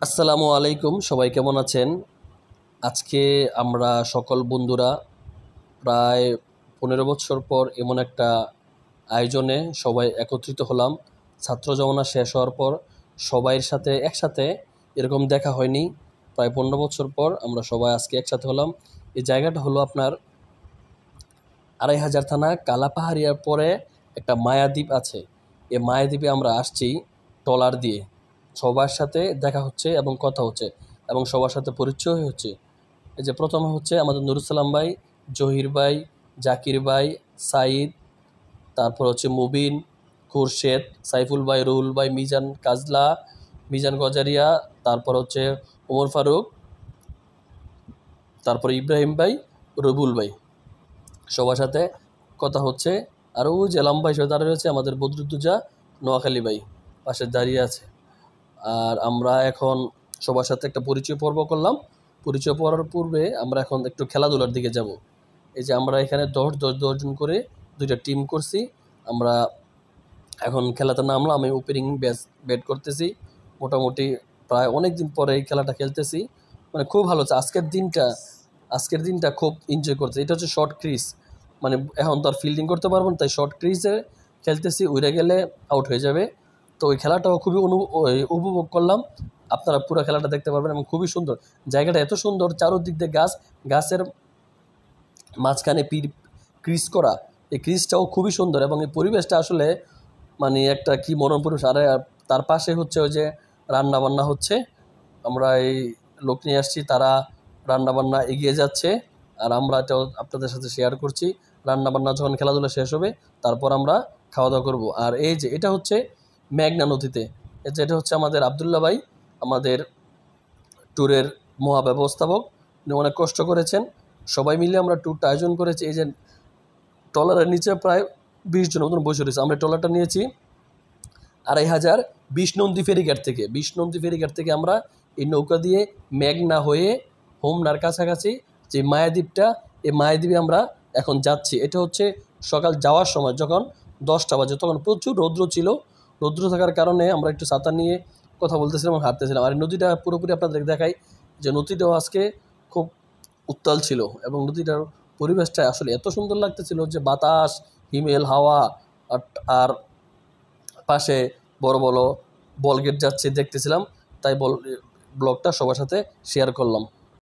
আসসালামু আলাইকুম, সবাই কেমন আছেন? আজকে আমরা সকল বন্ধুরা প্রায় 15 বছর পর এমন একটা আয়োজনে সবাই একত্রিত হলাম। ছাত্র জমানা শেষ হওয়ার পর সবাইয়ের সাথে একসাথে এরকম দেখা হয়নি। প্রায় 15 বছর পর আমরা সবাই আজকে একসাথে হলাম। এই জায়গাটা হলো আপনার 2500 থানা কালাপাহাড়িয়ার পরে একটা মায়াদ্বীপ আছে। এই মায়াদ্বীপে আমরা আসছি ট্রলার দিয়ে। সবার সাথে দেখা হচ্ছে এবং কথা হচ্ছে এবং সবার সাথে পরিচয় হচ্ছে। এই যে প্রথমে হচ্ছে আমাদের নুরুসালাম ভাই, জহির ভাই, জাকির ভাই, সাইদ, তারপর হচ্ছে মুবিন, খুরশেদ, সাইফুল ভাই, রুহুল ভাই, মিজান কাজলা, মিজান গজারিয়া, তারপর হচ্ছে ওমর ফারুক, তারপর ইব্রাহিম ভাই, রবুল ভাই, সবার সাথে কথা হচ্ছে। আর ওই যে লাম্বাই সে দাঁড়িয়ে রয়েছে আমাদের বদরুদ্দুজা নোয়াখালী ভাই পাশে দাঁড়িয়ে আছে। আর আমরা এখন সবার সাথে একটা পরিচয় পর্ব করলাম। পরিচয় পড়ার পূর্বে আমরা এখন একটু খেলাধুলার দিকে যাব। এই যে আমরা এখানে 10-10 জন করে দুইটা টিম করছি। আমরা এখন খেলাতে নামলাম। আমি ওপেনিং ব্যাট করতেছি। মোটামুটি প্রায় অনেক দিন পরে এই খেলাটা খেলতেছি, মানে খুব ভালো হচ্ছে। আজকের দিনটা খুব এনজয় করতেছি। এটা হচ্ছে শর্ট ক্রিজ, মানে এখন তো আর ফিল্ডিং করতে পারবো না, তাই শর্ট ক্রিজে খেলতেছি। উড়ে গেলে আউট হয়ে যাবে। তো ওই খেলাটাও খুবই উপভোগ করলাম। আপনারা পুরো খেলাটা দেখতে পারবেন এবং খুবই সুন্দর। জায়গাটা এত সুন্দর, চারোদিক দিয়ে গাছ, গাছের মাঝখানে ক্রিজ করা। এই ক্রিজটাও খুবই সুন্দর এবং এই পরিবেশটা আসলে মানে একটা কি মনোরম পরিবেশ। আর তার পাশে হচ্ছে ওই যে রান্না বান্না হচ্ছে। আমরা এই লোক নিয়ে আসছি, তারা রান্না বান্না এগিয়ে যাচ্ছে আর আমরা এটাও আপনাদের সাথে শেয়ার করছি। রান্না বান্না যখন খেলাধুলা শেষ হবে তারপর আমরা খাওয়া দাওয়া করবো। আর এই যে এটা হচ্ছে মেঘনা নদীতে, এটা হচ্ছে আমাদের আবদুল্লাহ ভাই, আমাদের ট্যুরের মহাব্যবস্থাপক। উনি অনেক কষ্ট করেছেন। সবাই মিলে আমরা ট্যুরটা আয়োজন করেছি। এই যে ট্রলারের নিচে প্রায় 20 জন মতন বসে রয়েছে। আমরা ট্রলারটা নিয়েছি 2500 বিশনন্দী ফেরিঘাট থেকে আমরা এই নৌকা দিয়ে মেঘনা হয়ে হোমনার কাছাকাছি যে মায়াদ্বীপটা, এই মায়াদ্বীপে আমরা এখন যাচ্ছি। এটা হচ্ছে সকাল যাওয়ার সময় যখন 10টা বাজে, তখন প্রচুর রৌদ্র ছিল। রৌদ্র থাকার কারণে আমরা একটু ছাতা নিয়ে কথা বলতেছিলাম এবং হাঁটতেছিলাম। আর নদীটা পুরোপুরি আপনাদের দেখাই যে নদীটাও আজকে খুব উত্তাল ছিল এবং নদীটার পরিবেশটা আসলে এত সুন্দর লাগতেছিল যে বাতাস, হিমেল হাওয়া, আর আর পাশে বড় বড় বল গেট যাচ্ছে দেখতেছিলাম। তাই ব্লগটা সবার সাথে শেয়ার করলাম।